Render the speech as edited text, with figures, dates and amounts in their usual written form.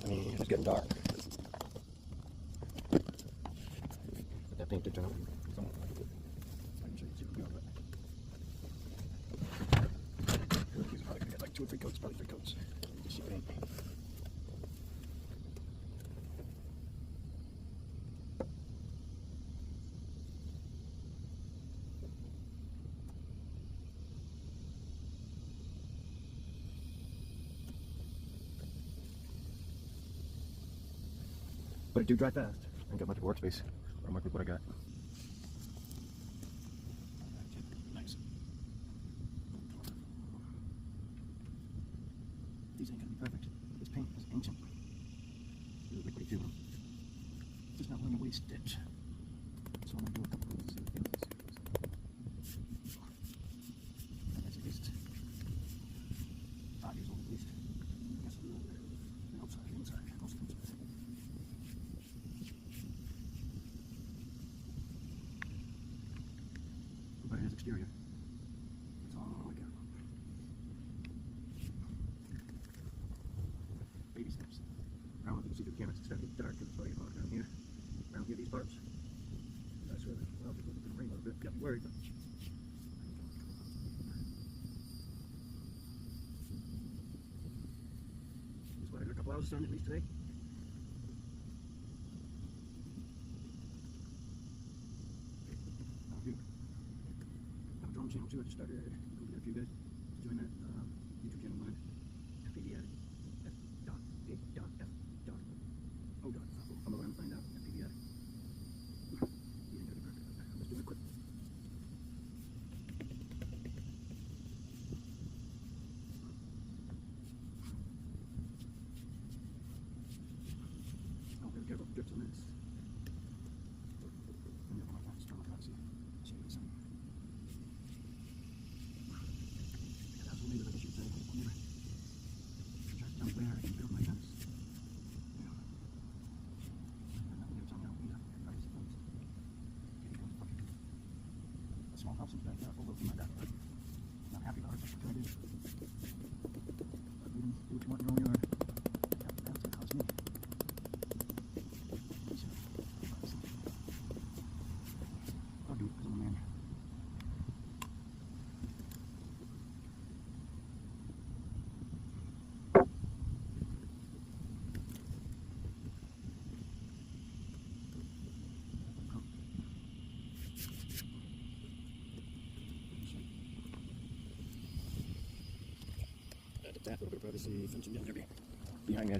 I mean, it's getting dark. Let that paint to turn on. He's probably gonna get like 2 or 3 coats, probably 3 coats. Just see paint. But it do dry fast. I ain't got much of a workspace. I'll work with what I got. Nice. These ain't gonna be perfect. This paint is ancient. It's liquidy too. Just not want to waste it. So I'm gonna do a couple of these. That's at least 5 years old at least. I guess a little bit. The outside, the inside, most of them. But it has exterior. That's all I care about. Baby steps. I don't know if you can see through the camera, it's starting to get dark, and it's very hot down here. Around here, these parts. I swear that, well, it's going to rain a little bit. Got me worried, but. This is why I got a couple hours sun at least today. Drum channel too. I just started over there for you guys to join that YouTube channel of mine. FPV Addict. Oh god, I'm gonna find out. FPV Addict. You ain't gonna be perfect. Let's do it quick. Oh, be careful with drips on this. Maybe like I should say, whenever I try to jump there, I can build my fence. You know, a small house in the backyard, full of my backyard. Not happy about it, but what can I do? But you can do what you want in your own yard. That's how it's me. I'll do it because I'm a man. That little bit of privacy fencing down there behind me.